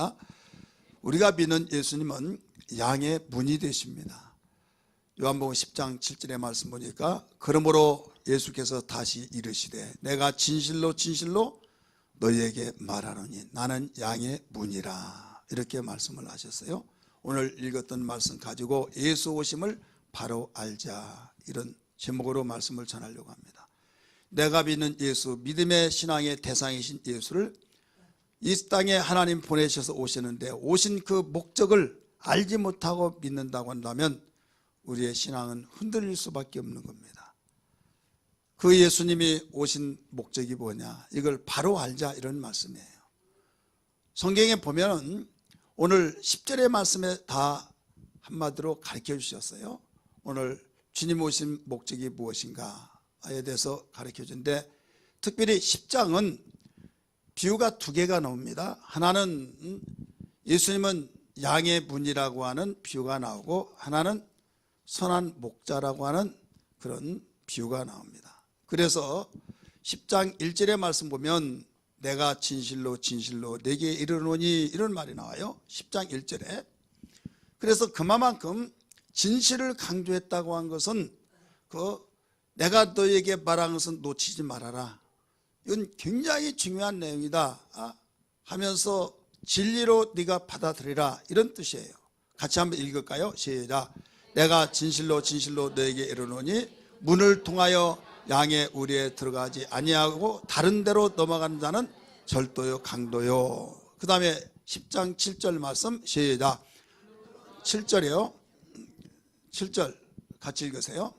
말씀입니다. 우리가 믿는 예수님은 양의 문이 되십니다. 요한복음 10장 7절의 말씀 보니까 그러므로 예수께서 다시 이르시되 내가 진실로 진실로 너희에게 말하노니 나는 양의 문이라 이렇게 말씀을 하셨어요. 오늘 읽었던 말씀 가지고 예수 오심을 바로 알자 이런 제목으로 말씀을 전하려고 합니다. 내가 믿는 예수, 믿음의 신앙의 대상이신 예수를 이 땅에 하나님 보내셔서 오시는데 오신 그 목적을 알지 못하고 믿는다고 한다면 우리의 신앙은 흔들릴 수밖에 없는 겁니다. 그 예수님이 오신 목적이 뭐냐, 이걸 바로 알자 이런 말씀이에요. 성경에 보면 오늘 10절의 말씀에 다 한마디로 가르쳐 주셨어요. 오늘 주님 오신 목적이 무엇인가에 대해서 가르쳐 주는데 특별히 10장은 비유가 두 개가 나옵니다. 하나는 예수님은 양의 문이라고 하는 비유가 나오고 하나는 선한 목자라고 하는 그런 비유가 나옵니다. 그래서 10장 1절의 말씀 보면 내가 진실로 진실로 내게 이르노니 이런 말이 나와요. 10장 1절에. 그래서 그만큼 진실을 강조했다고 한 것은 내가 너에게 말한 것은 놓치지 말아라. 이건 굉장히 중요한 내용이다 하면서 진리로 네가 받아들이라 이런 뜻이에요. 같이 한번 읽을까요? 시작. 내가 진실로 진실로 너에게 이르노니 문을 통하여 양의 우리에 들어가지 아니하고 다른 데로 넘어가는 자는 절도요 강도요. 그 다음에 10장 7절 말씀 시작. 7절이요. 7절 같이 읽으세요.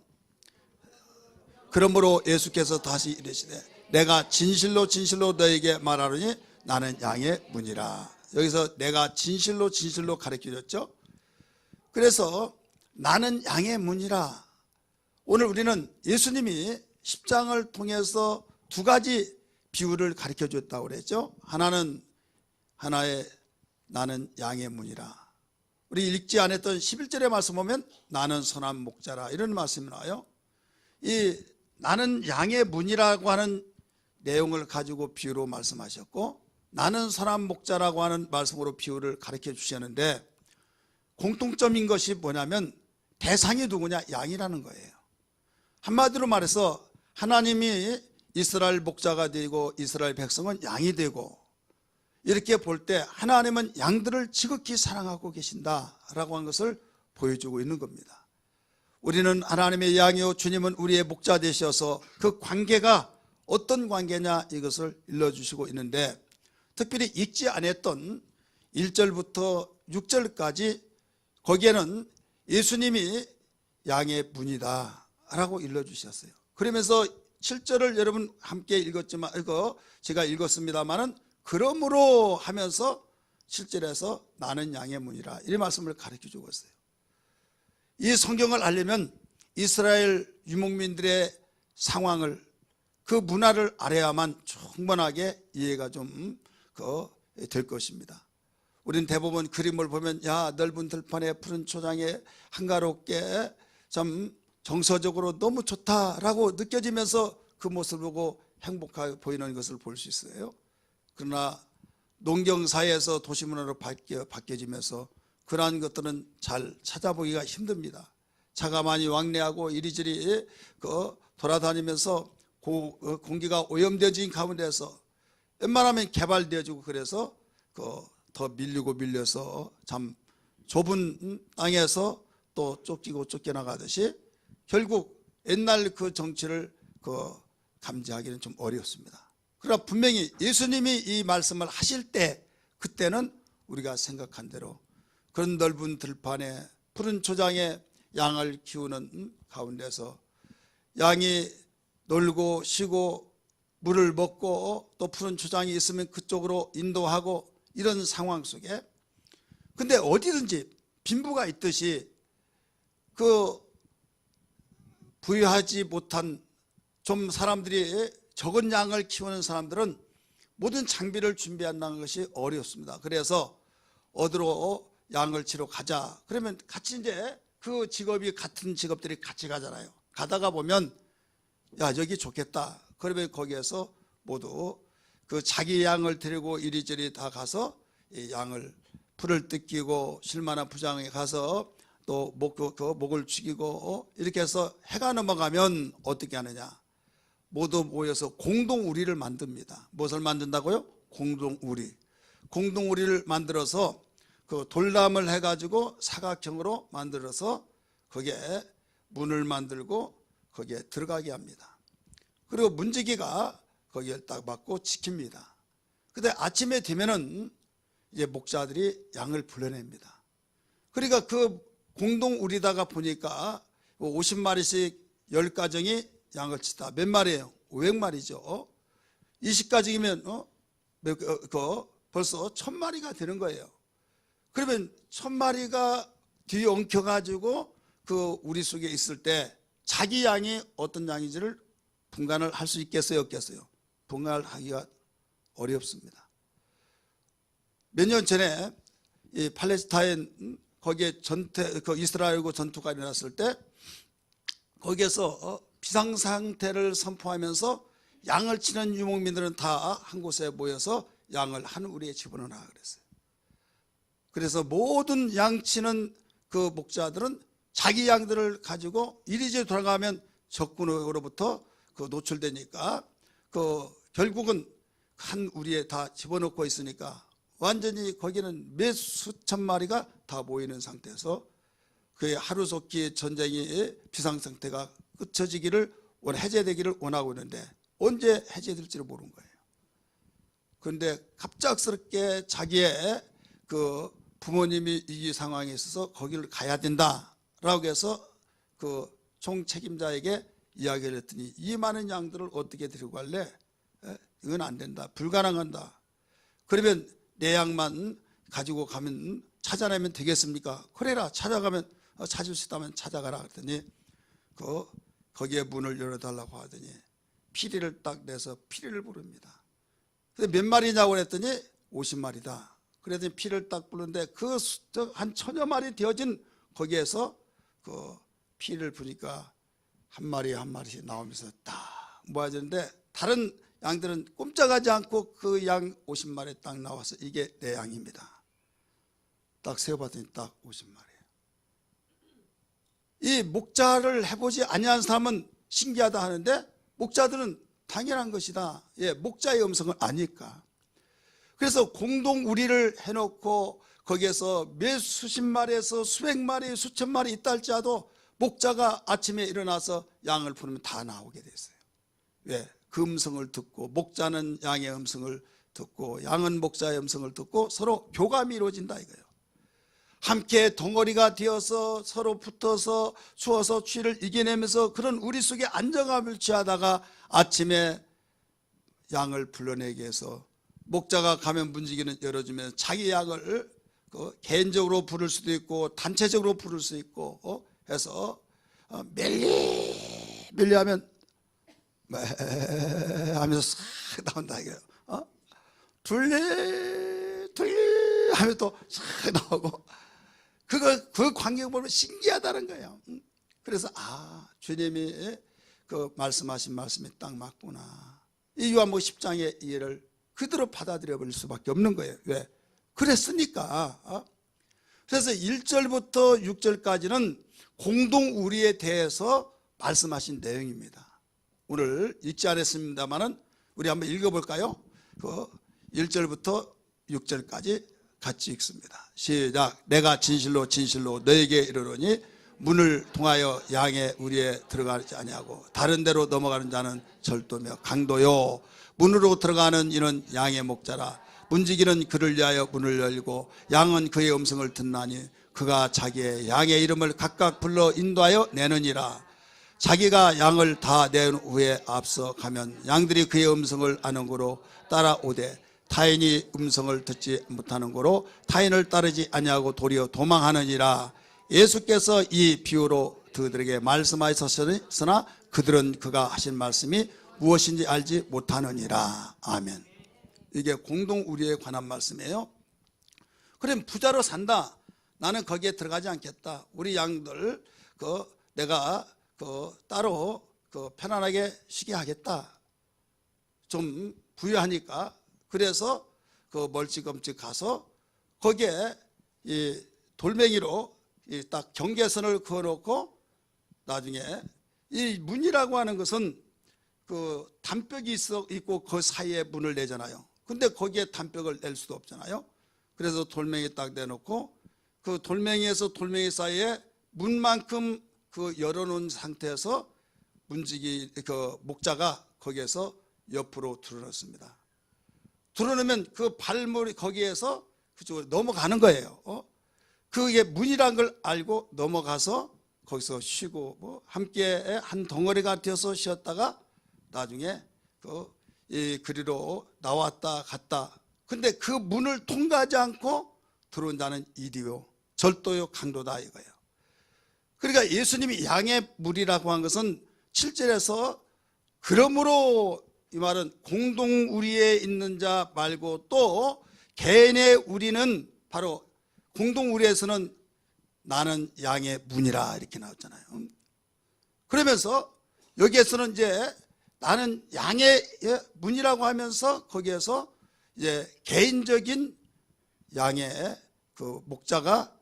그러므로 예수께서 다시 이르시되 내가 진실로 진실로 너에게 말하노니 나는 양의 문이라. 여기서 내가 진실로 진실로 가르쳐줬죠. 그래서 나는 양의 문이라. 오늘 우리는 예수님이 10장을 통해서 두 가지 비유를 가르쳐줬다고 그랬죠. 하나의 나는 양의 문이라. 우리 읽지 않았던 11절의 말씀 보면 나는 선한 목자라 이런 말씀이 나와요. 이 나는 양의 문이라고 하는 내용을 가지고 비유로 말씀하셨고 나는 선한 목자라고 하는 말씀으로 비유를 가르쳐 주셨는데 공통점인 것이 뭐냐면 대상이 누구냐? 양이라는 거예요. 한마디로 말해서 하나님이 이스라엘 목자가 되고 이스라엘 백성은 양이 되고 이렇게 볼 때 하나님은 양들을 지극히 사랑하고 계신다라고 하는 것을 보여주고 있는 겁니다. 우리는 하나님의 양이요 주님은 우리의 목자 되셔서 그 관계가 어떤 관계냐 이것을 일러주시고 있는데 특별히 읽지 않았던 1절부터 6절까지 거기에는 예수님이 양의 문이다 라고 일러주셨어요. 그러면서 7절을 여러분 함께 읽었지만 제가 읽었습니다마는 그러므로 하면서 7절에서 나는 양의 문이라 이 말씀을 가르쳐 주고 있어요. 이 성경을 알려면 이스라엘 유목민들의 상황을 그 문화를 알아야만 충분하게 이해가 좀 될 것입니다. 우리는 대부분 그림을 보면 야 넓은 들판에 푸른 초장에 한가롭게 참 정서적으로 너무 좋다라고 느껴지면서 그 모습을 보고 행복하게 보이는 것을 볼 수 있어요. 그러나 농경사회에서 도시문화로 바뀌어지면서 그러한 것들은 잘 찾아보기가 힘듭니다. 차가 많이 왕래하고 이리저리 돌아다니면서 공기가 오염되어진 가운데서 웬만하면 개발되어지고 그래서 더 밀려서 참 좁은 땅에서 또 쫓기고 쫓겨나가듯이 결국 옛날 그 정치를 감지하기는 좀 어렵습니다. 그러나 분명히 예수님이 이 말씀을 하실 때 그때는 우리가 생각한 대로 그런 넓은 들판에 푸른 초장에 양을 키우는 가운데서 양이 놀고 쉬고 물을 먹고 또 푸른 초장이 있으면 그쪽으로 인도하고 이런 상황 속에 근데 어디든지 빈부가 있듯이 부유하지 못한 좀 사람들이 적은 양을 키우는 사람들은 모든 장비를 준비한다는 것이 어렵습니다. 그래서 어디로 양을 치러 가자 그러면 같이 이제 그 직업이 같은 직업들이 같이 가잖아요. 가다가 보면 야 여기 좋겠다 그러면 거기에서 모두 그 자기 양을 데리고 이리저리 다 가서 이 양을 풀을 뜯기고 실만한 부장에 가서 또 목을 죽이고 이렇게 해서 해가 넘어가면 어떻게 하느냐? 모두 모여서 공동우리를 만듭니다. 무엇을 만든다고요? 공동우리. 공동우리를 만들어서 그 돌담을 해가지고 사각형으로 만들어서 거기에 문을 만들고 거기에 들어가게 합니다. 그리고 문지기가 거기에 딱 막고 지킵니다. 근데 아침에 되면은 이제 목자들이 양을 불러냅니다. 그러니까 그 공동우리다가 보니까 50마리씩 10가정이 양을 치다. 몇 마리예요? 500마리죠. 20가정이면 벌써 1000마리가 되는 거예요. 그러면 1000마리가 뒤에 엉켜가지고 그 우리 속에 있을 때 자기 양이 어떤 양인지를 분간을 할 수 있겠어요? 없겠어요? 분간을 하기가 어렵습니다. 몇 년 전에 이 팔레스타인 거기에 그 이스라엘과 전투가 일어났을 때 거기에서 비상상태를 선포하면서 양을 치는 유목민들은 다 한 곳에 모여서 양을 한 우리에 집어넣으라 그랬어요. 그래서 모든 양 치는 그 목자들은 자기 양들을 가지고 이리저리 돌아가면 적군으로부터 그 노출되니까 그 결국은 한 우리에 다 집어넣고 있으니까 완전히 거기는 몇 수천 마리가 다 모이는 상태에서 그의 하루속히 전쟁의 비상상태가 끝쳐지기를 해제되기를 원하고 있는데 언제 해제될지를 모르는 거예요. 그런데 갑작스럽게 자기의 그 부모님이 이 상황에 있어서 거기를 가야 된다라고 해서 그 총책임자에게 이야기를 했더니 이 많은 양들을 어떻게 데리고 갈래? 이건 안 된다. 불가능한다. 그러면 내 양만 가지고 가면 찾아내면 되겠습니까? 그래라. 찾아가면 찾을 수 있다면 찾아가라 그랬더니 거기에 문을 열어달라고 하더니 피리를 딱 내서 피리를 부릅니다. 근데 몇 마리냐고 그랬더니 50마리다. 그랬더니 피를 딱 부르는데 그 한 1000여 마리 되어진 거기에서 그 피를 부니까 한 마리 한 마리씩 나오면서 딱 모아지는데 다른 양들은 꼼짝하지 않고 그 양 50마리 딱 나와서 이게 내 양입니다. 딱 세어봤더니 딱 50마리예요. 이 목자를 해보지 아니한 사람은 신기하다 하는데 목자들은 당연한 것이다. 예, 목자의 음성을 아니까. 그래서 공동우리를 해놓고 거기에서 몇 수십 마리에서 수백 마리 수천 마리 있다 할지라도 목자가 아침에 일어나서 양을 부르면 다 나오게 됐어요. 왜? 그 음성을 듣고 목자는 양의 음성을 듣고 양은 목자의 음성을 듣고 서로 교감이 이루어진다 이거예요. 함께 덩어리가 되어서 서로 붙어서 추워서 추위를 이겨내면서 그런 우리 속에 안정감을 취하다가 아침에 양을 불러내기 위해서 목자가 가면 문지기는 열어주면 자기 양을 개인적으로 부를 수도 있고 단체적으로 부를 수 있고 해서 멜리 하면 하면서 싹 나온다 이거예요. 둘리 하면 또 싹 나오고 그 광경을 보면 신기하다는 거예요. 그래서 주님이 그 말씀하신 말씀이 딱 맞구나. 이 요한복음 10장의 이해를 그대로 받아들여 버릴 수밖에 없는 거예요. 왜? 그랬으니까. 그래서 1절부터 6절까지는 공동우리에 대해서 말씀하신 내용입니다. 오늘 읽지 않았습니다만은 우리 한번 읽어볼까요? 그 1절부터 6절까지 같이 읽습니다. 시작. 내가 진실로 진실로 너에게 이르노니 문을 통하여 양의 우리에 들어가지 아니하고 다른 데로 넘어가는 자는 절도며 강도요. 문으로 들어가는 이는 양의 목자라. 문지기는 그를 위하여 문을 열고 양은 그의 음성을 듣나니 그가 자기의 양의 이름을 각각 불러 인도하여 내느니라. 자기가 양을 다 낸 후에 앞서 가면 양들이 그의 음성을 아는 고로 따라오되 타인이 음성을 듣지 못하는 고로 타인을 따르지 아니하고 도리어 도망하느니라. 예수께서 이 비유로 그들에게 말씀하셨으나 그들은 그가 하신 말씀이 무엇인지 알지 못하느니라. 아멘. 이게 공동우리에 관한 말씀이에요. 그럼 부자로 산다. 나는 거기에 들어가지 않겠다. 우리 양들 내가 따로 편안하게 쉬게 하겠다. 좀 부유하니까. 그래서 멀찌감치 가서 거기에 이 돌멩이로 이 딱 경계선을 그어놓고 나중에 이 문이라고 하는 것은 그 단벽이 있고 그 사이에 문을 내잖아요. 근데 거기에 단벽을 낼 수도 없잖아요. 그래서 돌멩이 딱 내놓고 그 돌멩이에서 돌멩이 사이에 문만큼 그 열어놓은 상태에서 문지기 그 목자가 거기에서 옆으로 들어놓습니다. 들어놓으면 그 발물이 거기에서 그쪽으로 넘어가는 거예요. 그게 문이란 걸 알고 넘어가서 거기서 쉬고 뭐 함께 한 덩어리가 되어서 쉬었다가 나중에 이 그리로 나왔다 갔다. 근데 그 문을 통과하지 않고 들어온 자는 이리요 절도요 강도다 이거예요. 그러니까 예수님이 양의 물이라고 한 것은 7절에서 그러므로 이 말은 공동 우리에 있는 자 말고 또 개인의 우리는 바로 공동 우리에서는 나는 양의 문이라 이렇게 나왔잖아요. 그러면서 여기에서는 이제 나는 양의 문이라고 하면서 거기에서 이제 개인적인 양의 그 목자가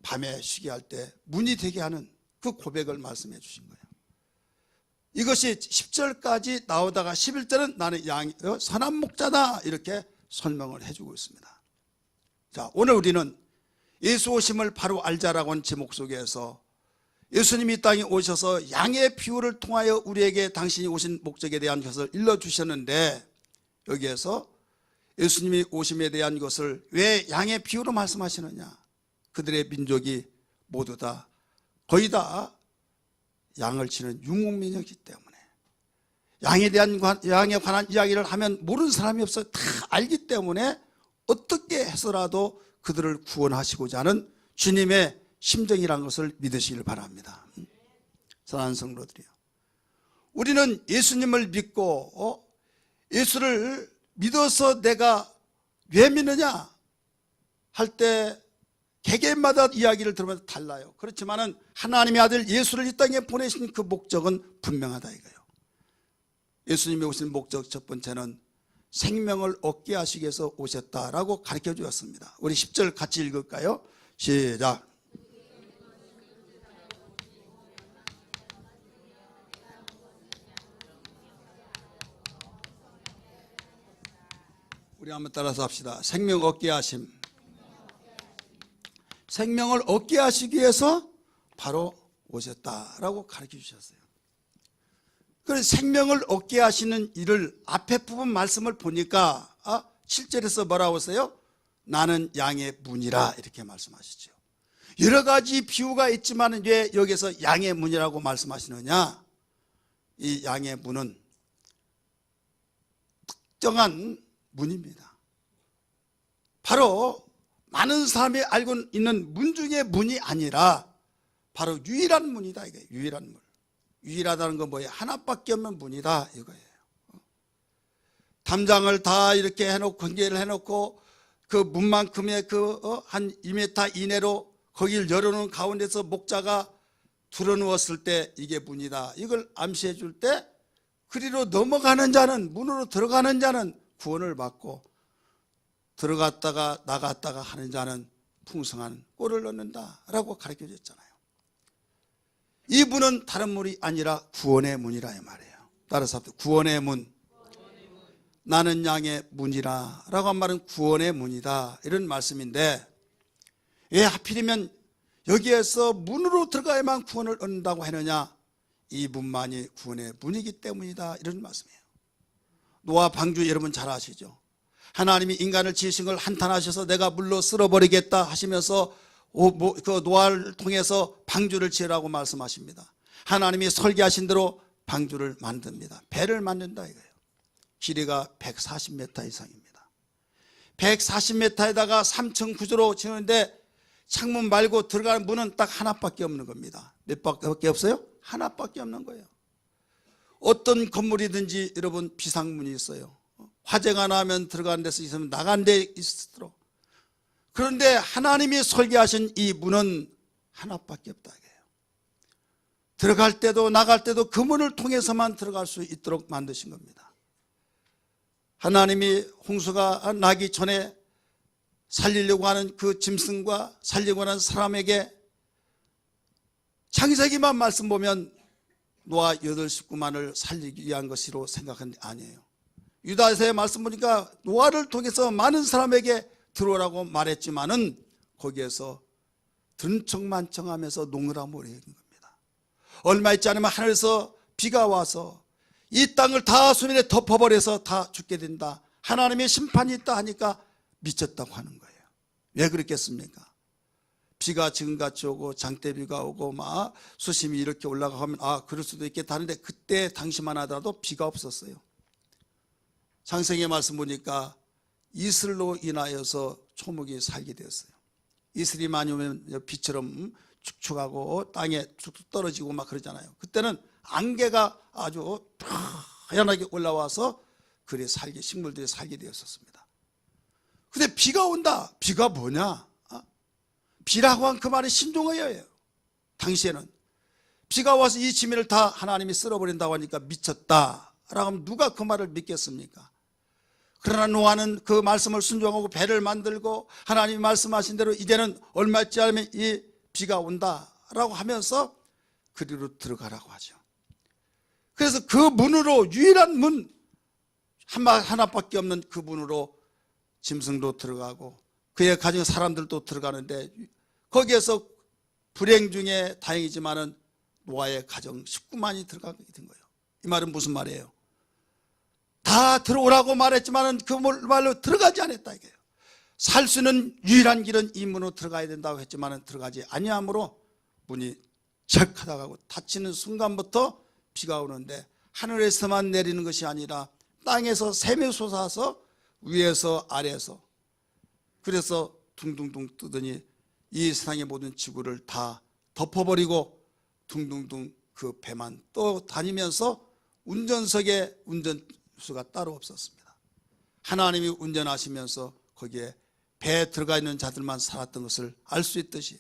밤에 쉬게 할 때 문이 되게 하는 그 고백을 말씀해 주신 거예요. 이것이 10절까지 나오다가 11절은 나는 선한 목자다 이렇게 설명을 해주고 있습니다. 자, 오늘 우리는 예수 오심을 바로 알자라고 하는 제목 속에서 예수님이 이 땅에 오셔서 양의 비유를 통하여 우리에게 당신이 오신 목적에 대한 것을 일러주셨는데 여기에서 예수님이 오심에 대한 것을 왜 양의 비유로 말씀하시느냐. 그들의 민족이 모두 다 거의 다 양을 치는 유목민이기 때문에 양에 관한 이야기를 하면 모르는 사람이 없어요. 다 알기 때문에 어떻게 해서라도 그들을 구원하시고자 하는 주님의 심정이라는 것을 믿으시길 바랍니다. 사랑하는 성도들이요, 우리는 예수님을 믿고 예수를 믿어서 내가 왜 믿느냐 할 때 개개인마다 이야기를 들으면 달라요. 그렇지만은 하나님의 아들 예수를 이 땅에 보내신 그 목적은 분명하다 이거예요. 예수님이 오신 목적 첫 번째는 생명을 얻게 하시기 위해서 오셨다라고 가르쳐 주었습니다. 우리 10절 같이 읽을까요? 시작. 우리 한번 따라서 합시다. 생명 얻게 하심. 생명을 얻게 하시기 위해서 바로 오셨다라고 가르쳐 주셨어요. 그래서 생명을 얻게 하시는 일을 앞에 부분 말씀을 보니까 7절에서 뭐라고 했어요? 나는 양의 문이라 이렇게 말씀하시죠. 여러 가지 비유가 있지만 왜 여기서 양의 문이라고 말씀하시느냐? 이 양의 문은 특정한 문입니다. 바로 많은 사람이 알고 있는 문 중에 문이 아니라 바로 유일한 문이다 이거예요. 유일한 문. 유일하다는 건 뭐예요? 하나밖에 없는 문이다 이거예요. 담장을 다 이렇게 해놓고 관계를 해놓고 그 문만큼의 한 2m 이내로 거기를 열어놓은 가운데서 목자가 들어누웠을 때 이게 문이다. 이걸 암시해 줄 때 그리로 넘어가는 자는, 문으로 들어가는 자는 구원을 받고 들어갔다가 나갔다가 하는 자는 풍성한 꼴을 얻는다라고 가르쳐 줬잖아요. 이 문은 다른 문이 아니라 구원의 문이라 이 말이에요. 따라서 구원의 문. 나는 양의 문이라 라고 한 말은 구원의 문이다 이런 말씀인데 왜 하필이면 여기에서 문으로 들어가야만 구원을 얻는다고 하느냐? 이 문만이 구원의 문이기 때문이다 이런 말씀이에요. 노아 방주 여러분 잘 아시죠? 하나님이 인간을 지으신 걸 한탄하셔서 내가 물로 쓸어버리겠다 하시면서 그 노아를 통해서 방주를 지으라고 말씀하십니다. 하나님이 설계하신 대로 방주를 만듭니다. 배를 만든다 이거예요. 길이가 140m 이상입니다. 140m에다가 3층 구조로 지는데 창문 말고 들어가는 문은 딱 하나밖에 없는 겁니다. 몇 밖에 없어요? 하나밖에 없는 거예요. 어떤 건물이든지 여러분 비상문이 있어요. 화재가 나면 들어가는 데서 있으면 나간 데 있도록. 그런데 하나님이 설계하신 이 문은 하나밖에 없다 이거예요. 들어갈 때도 나갈 때도 그 문을 통해서만 들어갈 수 있도록 만드신 겁니다. 하나님이 홍수가 나기 전에 살리려고 하는 그 짐승과 살리려고 하는 사람에게 창세기만 말씀 보면 노아 8식구만을 살리기 위한 것으로 생각한 게 아니에요. 유다서의 말씀 보니까 노아를 통해서 많은 사람에게 들어오라고 말했지만은 거기에서 든청만청하면서 농으라모래 한 겁니다. 얼마 있지 않으면 하늘에서 비가 와서 이 땅을 다 수면에 덮어버려서 다 죽게 된다. 하나님의 심판이 있다 하니까 미쳤다고 하는 거예요. 왜 그랬겠습니까? 비가 지금같이 오고 장대비가 오고 막 수심이 이렇게 올라가면 그럴 수도 있겠다 하는데 그때 당시만 하더라도 비가 없었어요. 창세기 말씀 보니까 이슬로 인하여서 초목이 살게 되었어요. 이슬이 많이 오면 비처럼 축축하고 땅에 툭툭 떨어지고 막 그러잖아요. 그때는 안개가 아주 하얀하게 올라와서 그래 살게, 식물들이 살게 되었었습니다. 근데 비가 온다. 비가 뭐냐? 비라고 한 그 말이 신종어예요. 당시에는 비가 와서 이 지면을 다 하나님이 쓸어버린다고 하니까 미쳤다라고 하면 누가 그 말을 믿겠습니까? 그러나 노아는 그 말씀을 순종하고 배를 만들고 하나님이 말씀하신 대로 이제는 얼마 있지 않으면 이 비가 온다라고 하면서 그리로 들어가라고 하죠. 그래서 그 문으로, 유일한 문 하나밖에 없는 그 문으로 짐승도 들어가고 그의 가정 사람들도 들어가는데 거기에서 불행 중에 다행이지만은 노아의 가정 19만이 들어가게 된 거예요. 이 말은 무슨 말이에요? 다 들어오라고 말했지만은 그 말로 들어가지 않았다 이거예요. 살 수 있는 유일한 길은 이 문으로 들어가야 된다고 했지만은 들어가지 아니하므로 문이 척 하다가고 닫히는 순간부터 비가 오는데 하늘에서만 내리는 것이 아니라 땅에서 샘이 솟아서 위에서 아래에서 그래서 둥둥둥 뜨더니 이 세상의 모든 지구를 다 덮어버리고 둥둥둥 그 배만 또 다니면서 운전석에 운전수가 따로 없었습니다. 하나님이 운전하시면서 거기에 배에 들어가 있는 자들만 살았던 것을 알 수 있듯이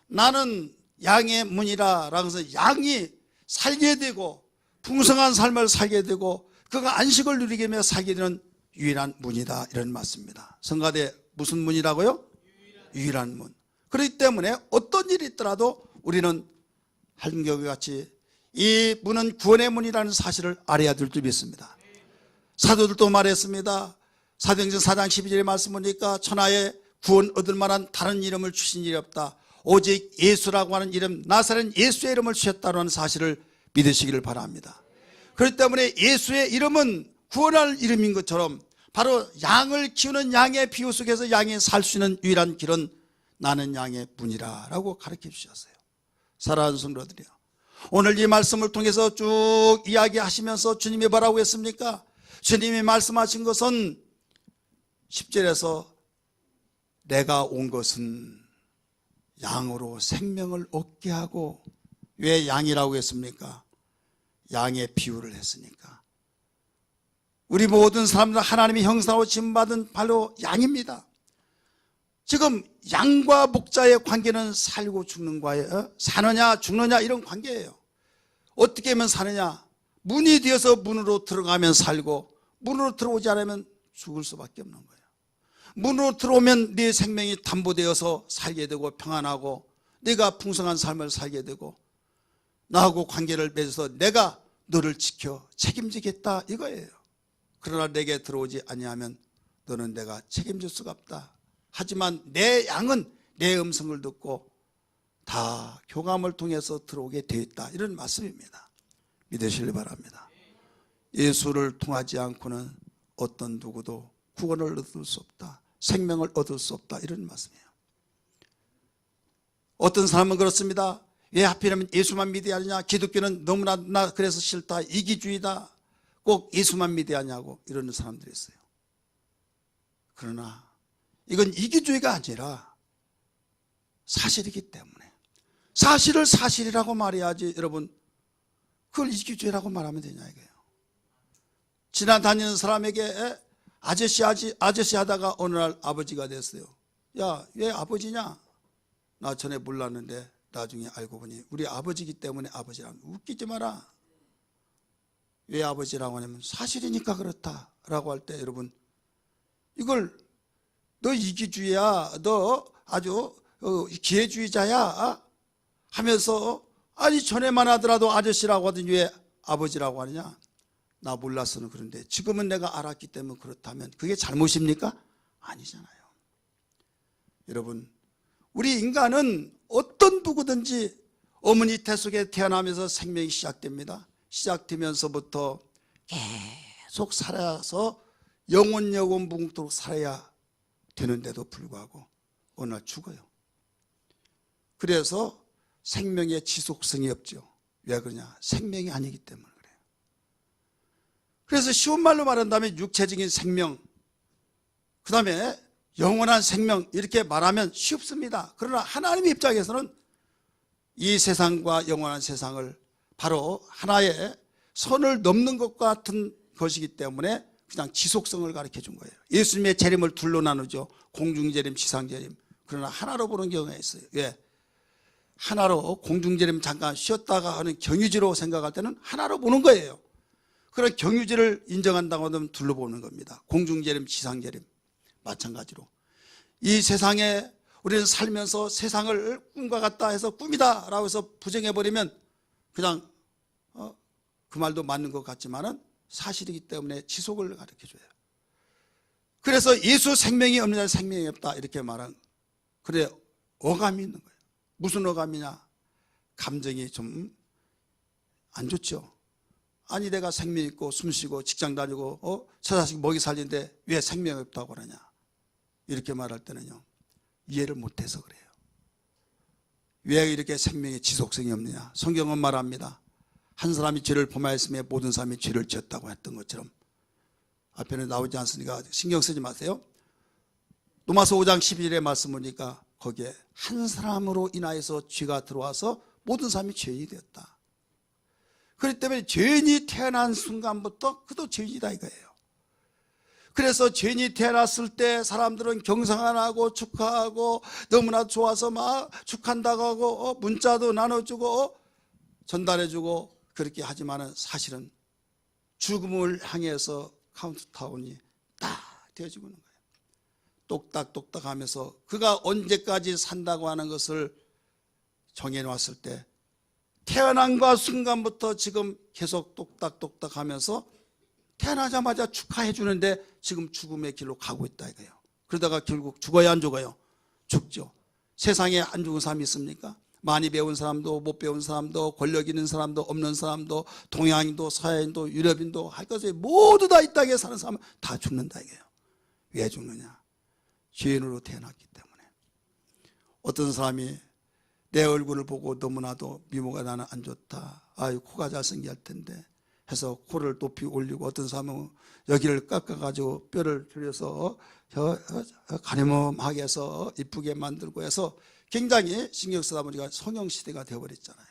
나는 양의 문이라 라고 해서 양이 살게 되고 풍성한 삶을 살게 되고 그가 안식을 누리게 하며 살게 되는 유일한 문이다 이런 말씀입니다. 성가대 무슨 문이라고요? 유일한 문. 그렇기 때문에 어떤 일이 있더라도 우리는 한겨울같이 이 문은 구원의 문이라는 사실을 알아야 될 줄 믿습니다. 사도들도 말했습니다. 사도행전 4장 12절의 말씀 보니까 천하에 구원 얻을 만한 다른 이름을 주신 일이 없다. 오직 예수라고 하는 이름, 나사렛 예수의 이름을 주셨다는 사실을 믿으시기를 바랍니다. 그렇기 때문에 예수의 이름은 구원할 이름인 것처럼 바로 양을 키우는 양의 비유 속에서 양이 살 수 있는 유일한 길은 나는 양의 문이라 라고 가르쳐 주셨어요. 사랑하는 성도들이요, 오늘 이 말씀을 통해서 쭉 이야기하시면서 주님이 뭐라고 했습니까? 주님이 말씀하신 것은 10절에서 내가 온 것은 양으로 생명을 얻게 하고, 왜 양이라고 했습니까? 양의 비유를 했으니까. 우리 모든 사람들은 하나님의 형상으로 지음받은 바로 양입니다. 지금 양과 목자의 관계는 살고 죽는 거예요. 사느냐 죽느냐 이런 관계예요. 어떻게 하면 사느냐? 문이 되어서 문으로 들어가면 살고 문으로 들어오지 않으면 죽을 수밖에 없는 거예요. 문으로 들어오면 네 생명이 담보되어서 살게 되고 평안하고 네가 풍성한 삶을 살게 되고 나하고 관계를 맺어서 내가 너를 지켜 책임지겠다 이거예요. 그러나 내게 들어오지 아니하면 너는 내가 책임질 수가 없다. 하지만 내 양은 내 음성을 듣고 다 교감을 통해서 들어오게 되어 있다 이런 말씀입니다. 믿으시길 바랍니다. 예수를 통하지 않고는 어떤 누구도 구원을 얻을 수 없다, 생명을 얻을 수 없다 이런 말씀이에요. 어떤 사람은 그렇습니다. 왜 하필이면 예수만 믿어야 하느냐, 기독교는 너무나 나 그래서 싫다, 이기주의다, 꼭 예수만 믿어야 하냐고 이러는 사람들이 있어요. 그러나 이건 이기주의가 아니라 사실이기 때문에 사실을 사실이라고 말해야지 여러분 그걸 이기주의라고 말하면 되냐 이거예요. 지나다니는 사람에게 아저씨 하다가 어느 날 아버지가 됐어요. 야, 왜 아버지냐? 나 전에 몰랐는데 나중에 알고 보니 우리 아버지기 때문에 아버지라고. 웃기지 마라. 왜 아버지라고 하냐면 사실이니까 그렇다라고 할 때 여러분 이걸 너 이기주의야, 너 아주 기회주의자야 하면서, 아니 전에만 하더라도 아저씨라고 하더니 왜 아버지라고 하느냐. 나 몰라서는 그런데 지금은 내가 알았기 때문에 그렇다면 그게 잘못입니까? 아니잖아요. 여러분, 우리 인간은 어떤 누구든지 어머니 태 속에 태어나면서 생명이 시작됩니다. 시작되면서부터 계속 살아서 영원 묵도록 살아야 되는데도 불구하고 어느 날 죽어요. 그래서 생명의 지속성이 없죠. 왜 그러냐? 생명이 아니기 때문에 그래요. 그래서 쉬운 말로 말한다면 육체적인 생명, 그 다음에 영원한 생명, 이렇게 말하면 쉽습니다. 그러나 하나님의 입장에서는 이 세상과 영원한 세상을 바로 하나의 선을 넘는 것과 같은 것이기 때문에 그냥 지속성을 가르쳐 준 거예요. 예수님의 재림을 둘로 나누죠. 공중재림, 지상재림. 그러나 하나로 보는 경우가 있어요. 왜? 하나로 공중재림 잠깐 쉬었다가 하는 경유지로 생각할 때는 하나로 보는 거예요. 그런 경유지를 인정한다고 하면 둘로 보는 겁니다. 공중재림, 지상재림. 마찬가지로 이 세상에 우리는 살면서 세상을 꿈과 같다 해서 꿈이다 라고 해서 부정해버리면 그냥 그 말도 맞는 것 같지만은 사실이기 때문에 지속을 가르쳐줘요. 그래서 예수 생명이 없는 자는 생명이 없다 이렇게 말한, 그래 어감이 있는 거예요. 무슨 어감이냐? 감정이 좀 안 좋죠. 아니 내가 생명 있고 숨쉬고 직장 다니고 처자식 먹이 살리는데 왜 생명이 없다고 그러냐, 이렇게 말할 때는요 이해를 못해서 그래요. 왜 이렇게 생명의 지속성이 없느냐? 성경은 말합니다. 한 사람이 죄를 범하였음에 모든 사람이 죄를 지었다고 했던 것처럼, 앞에는 나오지 않으니까 신경 쓰지 마세요. 로마서 5장 12절의 말씀 보니까 거기에 한 사람으로 인하여서 죄가 들어와서 모든 사람이 죄인이 되었다. 그렇기 때문에 죄인이 태어난 순간부터 그도 죄인이다 이거예요. 그래서 죄인이 태어났을 때 사람들은 경상안하고 축하하고 너무나 좋아서 막 축한다고 하고 문자도 나눠주고 전달해주고 그렇게 하지만은 사실은 죽음을 향해서 카운트다운이 딱 되어지고 있는 거예요. 똑딱똑딱 하면서 그가 언제까지 산다고 하는 것을 정해놨을 때 태어난과 순간부터 지금 계속 똑딱똑딱 하면서 태어나자마자 축하해 주는데 지금 죽음의 길로 가고 있다 이거예요. 그러다가 결국 죽어야 안 죽어요? 죽죠. 세상에 안 죽은 사람이 있습니까? 많이 배운 사람도 못 배운 사람도 권력 있는 사람도 없는 사람도 동양인도 서양인도 유럽인도 할 것이 모두 다 이 땅에 사는 사람은 다 죽는다 이거예요. 왜 죽느냐? 죄인으로 태어났기 때문에. 어떤 사람이 내 얼굴을 보고 너무나도 미모가 나는 안 좋다, 아유 코가 잘생길 텐데 해서 코를 높이 올리고, 어떤 사람은 여기를 깎아가지고 뼈를 들여서 가늠하게 해서 이쁘게 만들고 해서 굉장히 신경 쓰다 보니까 성형시대가 되어버렸잖아요.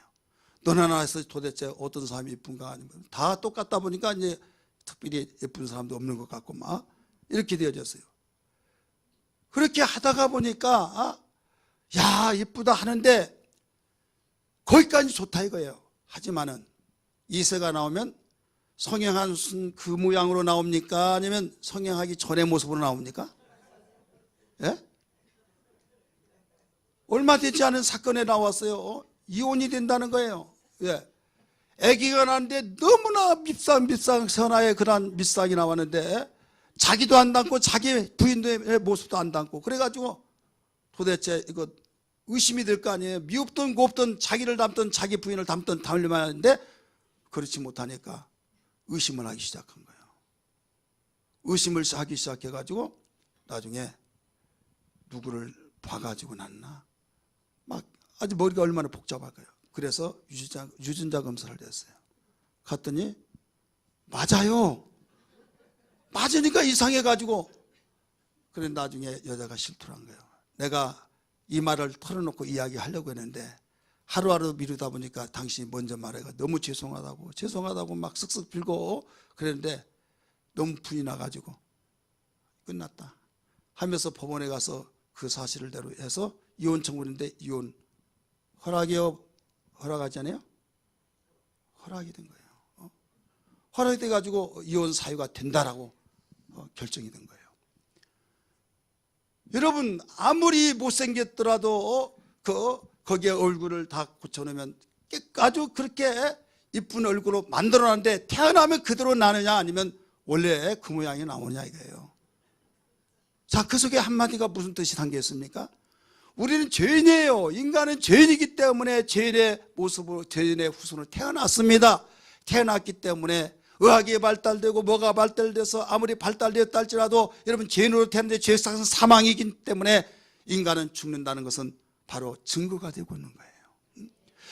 너나 하나 해서 도대체 어떤 사람이 이쁜가, 아니면 다 똑같다 보니까 이제 특별히 예쁜 사람도 없는 것 같고 막 이렇게 되어졌어요. 그렇게 하다가 보니까 야 이쁘다 하는데 거기까지 좋다 이거예요. 하지만은 이세가 나오면 성형한 그 모양으로 나옵니까? 아니면 성형하기 전의 모습으로 나옵니까? 예? 얼마 되지 않은 사건에 나왔어요. 이혼이 된다는 거예요. 예. 아기가 낳는데 너무나 밉상 선하의 그런 밑상이 나왔는데 자기도 안 닮고 자기 부인의 모습도 안 닮고, 그래가지고 도대체 이거 의심이 될 거 아니에요. 미흡든 곱든 자기를 닮든 자기 부인을 닮든 닮으려면 하는데 그렇지 못하니까 의심을 하기 시작한 거예요. 의심을 하기 시작해가지고 나중에 누구를 봐가지고 났나, 막 아주 머리가 얼마나 복잡할까요. 그래서 유전자 검사를 했어요. 갔더니 맞아요. 맞으니까 이상해가지고, 그래 나중에 여자가 실토를 한 거예요. 내가 이 말을 털어놓고 이야기하려고 했는데 하루하루 미루다 보니까 당신이 먼저 말해가 너무 죄송하다고 막 쓱쓱 빌고 그랬는데 너무 분이 나가지고 끝났다 하면서 법원에 가서 그 사실을 대로 해서 이혼 청구했는데 이혼 허락하지 않아요? 허락이 된 거예요. 허락이 돼가지고 이혼 사유가 된다라고 결정이 된 거예요. 여러분 아무리 못생겼더라도 거기에 얼굴을 다 고쳐놓으면 아주 그렇게 이쁜 얼굴로 만들어놨는데 태어나면 그대로 나느냐 아니면 원래 그 모양이 나오냐 이거예요. 자, 그 속에 한마디가 무슨 뜻이 담겨있습니까? 우리는 죄인이에요. 인간은 죄인이기 때문에 죄인의 모습으로 죄인의 후손으로 태어났습니다. 태어났기 때문에 의학이 발달되고 뭐가 발달돼서 아무리 발달되었다 할지라도 여러분 죄인으로 태어났는데 죄의 삭은 사망이기 때문에 인간은 죽는다는 것은 바로 증거가 되고 있는 거예요.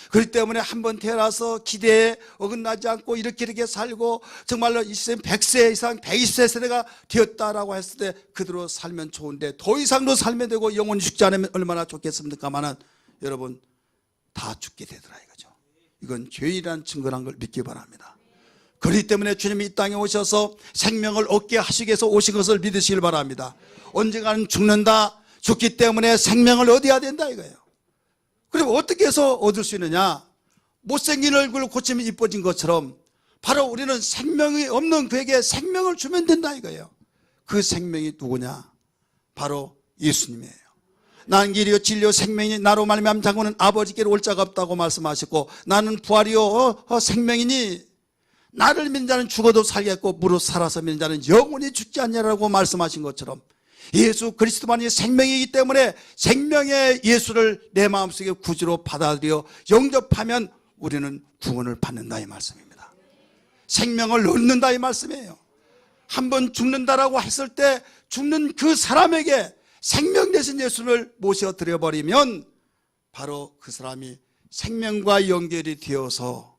그렇기 때문에 한번 태어나서 기대에 어긋나지 않고 이렇게 살고 정말로 이 시대 100세 이상 120세 세대가 되었다라고 했을 때 그대로 살면 좋은데 더 이상도 살면 되고 영원히 죽지 않으면 얼마나 좋겠습니까마는 여러분 다 죽게 되더라 이거죠. 이건 죄인이라는 증거란 걸 믿기 바랍니다. 그렇기 때문에 주님이 이 땅에 오셔서 생명을 얻게 하시기 위해서 오신 것을 믿으시길 바랍니다. 언젠가는 죽는다. 죽기 때문에 생명을 얻어야 된다 이거예요. 그리고 어떻게 해서 얻을 수 있느냐? 못생긴 얼굴을 고치면 이뻐진 것처럼 바로 우리는 생명이 없는 그에게 생명을 주면 된다 이거예요. 그 생명이 누구냐? 바로 예수님이에요. 나는 길이요 진리요 생명이니 나로 말미암아 자고는 아버지께로 올 자가 없다고 말씀하셨고 나는 부활이요 생명이니 나를 믿는 자는 죽어도 살겠고 무릇 살아서 믿는 자는 영원히 죽지 않냐라고 말씀하신 것처럼 예수 그리스도만이 생명이기 때문에 생명의 예수를 내 마음속에 구주로 받아들여 영접하면 우리는 구원을 받는다 이 말씀입니다. 생명을 얻는다 이 말씀이에요. 한번 죽는다라고 했을 때 죽는 그 사람에게 생명 대신 예수를 모셔드려버리면 바로 그 사람이 생명과 연결이 되어서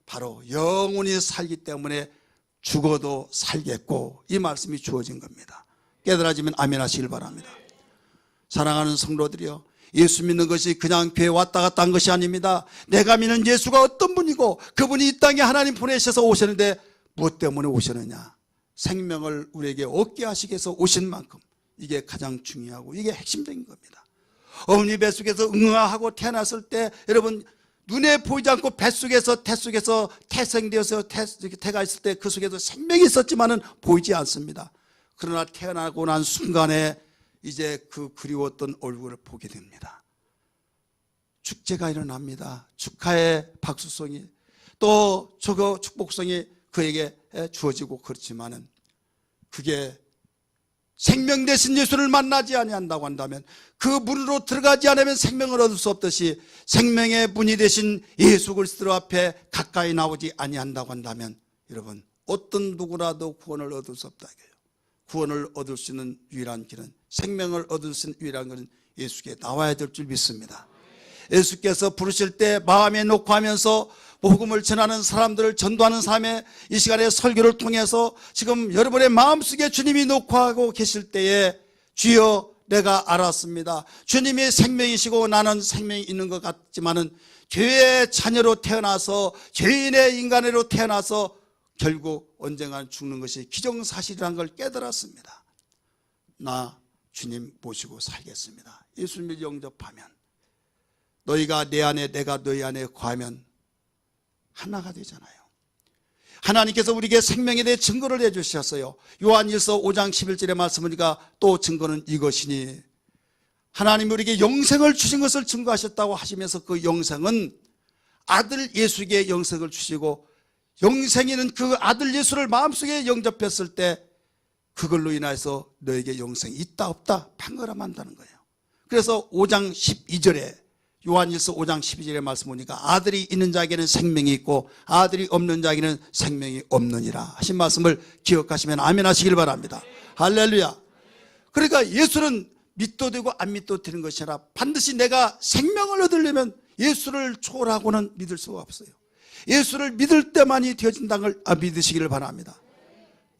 바로 영원히 살기 때문에 죽어도 살겠고 이 말씀이 주어진 겁니다. 깨달아지면 아멘 하시길 바랍니다. 사랑하는 성도들이여, 예수 믿는 것이 그냥 교회 왔다 갔다 한 것이 아닙니다. 내가 믿는 예수가 어떤 분이고 그분이 이 땅에 하나님 보내셔서 오셨는데 무엇 때문에 오셨느냐? 생명을 우리에게 얻게 하시기 위해서 오신 만큼 이게 가장 중요하고 이게 핵심적인 겁니다. 어머니 뱃속에서 응아하고 태어났을 때 여러분 눈에 보이지 않고 뱃속에서 태속에서 태생되어서 태가 있을 때 그 속에도 생명이 있었지만은 보이지 않습니다. 그러나 태어나고 난 순간에 이제 그 그리웠던 얼굴을 보게 됩니다. 축제가 일어납니다. 축하의 박수성이 또 저거 축복성이 그에게 주어지고 그렇지만은 그게 생명 대신 예수를 만나지 아니한다고 한다면 그 문으로 들어가지 않으면 생명을 얻을 수 없듯이 생명의 문이 되신 예수 그리스도 앞에 가까이 나오지 아니한다고 한다면 여러분 어떤 누구라도 구원을 얻을 수 없다 이거예요. 구원을 얻을 수 있는 유일한 길은 생명을 얻을 수 있는 유일한 길은 예수께 나와야 될 줄 믿습니다. 예수께서 부르실 때 마음에 놓고 하면서 복음을 전하는 사람들을 전도하는 삶에 이 시간에 설교를 통해서 지금 여러분의 마음속에 주님이 놓고 하고 계실 때에 주여 내가 알았습니다. 주님이 생명이시고 나는 생명이 있는 것 같지만은 죄의 자녀로 태어나서 죄인의 인간으로 태어나서 결국 언젠가는 죽는 것이 기정사실이라는 걸 깨달았습니다. 나 주님 모시고 살겠습니다. 예수님을 영접하면 너희가 내 안에 내가 너희 안에 거하면 하나가 되잖아요. 하나님께서 우리에게 생명에 대해 증거를 해주셨어요. 요한일서 5장 11절의 말씀이니까 또 증거는 이것이니 하나님이 우리에게 영생을 주신 것을 증거하셨다고 하시면서 그 영생은 아들 예수에게 영생을 주시고 영생이는 그 아들 예수를 마음속에 영접했을 때 그걸로 인해서 너에게 영생이 있다 없다 판가름한다는 거예요. 그래서 5장 12절에 요한일서 5장 12절의 말씀 보니까 아들이 있는 자에게는 생명이 있고 아들이 없는 자에게는 생명이 없느니라 하신 말씀을 기억하시면 아멘 하시길 바랍니다. 할렐루야. 그러니까 예수는 믿도 되고 안 믿도 되는 것이 아니라 반드시 내가 생명을 얻으려면 예수를 초월하고는 믿을 수가 없어요. 예수를 믿을 때만이 되어진다는 걸 믿으시기를 바랍니다.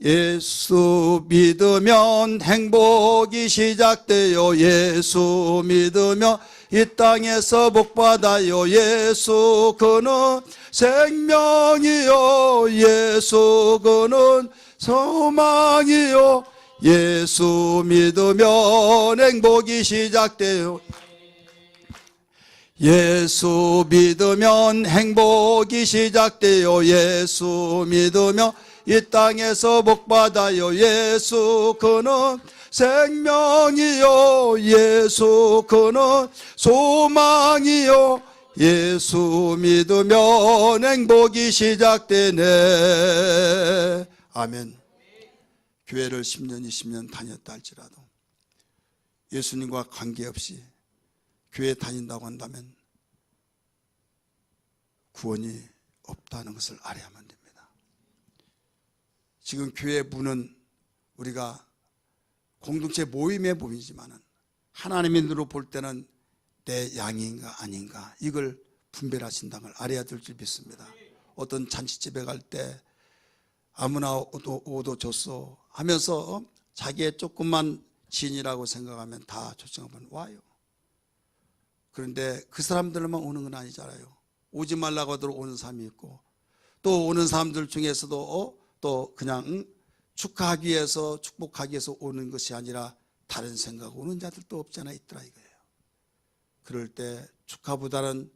예수 믿으면 행복이 시작돼요. 예수 믿으면 이 땅에서 복받아요. 예수 그는 생명이요. 예수 그는 소망이요. 예수 믿으면 행복이 시작돼요. 예수 믿으면 행복이 시작돼요. 예수 믿으면 이 땅에서 복받아요. 예수 그는 생명이요 예수 그는 소망이요 예수 믿으면 행복이 시작되네. 아멘. 교회를 10년 20년 다녔다 할지라도 예수님과 관계없이 교회 다닌다고 한다면 구원이 없다는 것을 알아야만 됩니다. 지금 교회 문은 우리가 공동체 모임의 몸이지만은 하나님의 눈으로 볼 때는 내 양인가 아닌가 이걸 분별하신다는 걸 알아야 될 줄 믿습니다. 어떤 잔치집에 갈 때 아무나 오도 줬어 하면서 자기의 조금만 지인이라고 생각하면 다 초청하면 와요. 그런데 그 사람들만 오는 건 아니잖아요. 오지 말라고 하도록 오는 사람이 있고 또 오는 사람들 중에서도 또 그냥 축하하기 위해서 축복하기 위해서 오는 것이 아니라 다른 생각 오는 자들도 없잖아 있더라 이거예요. 그럴 때 축하보다는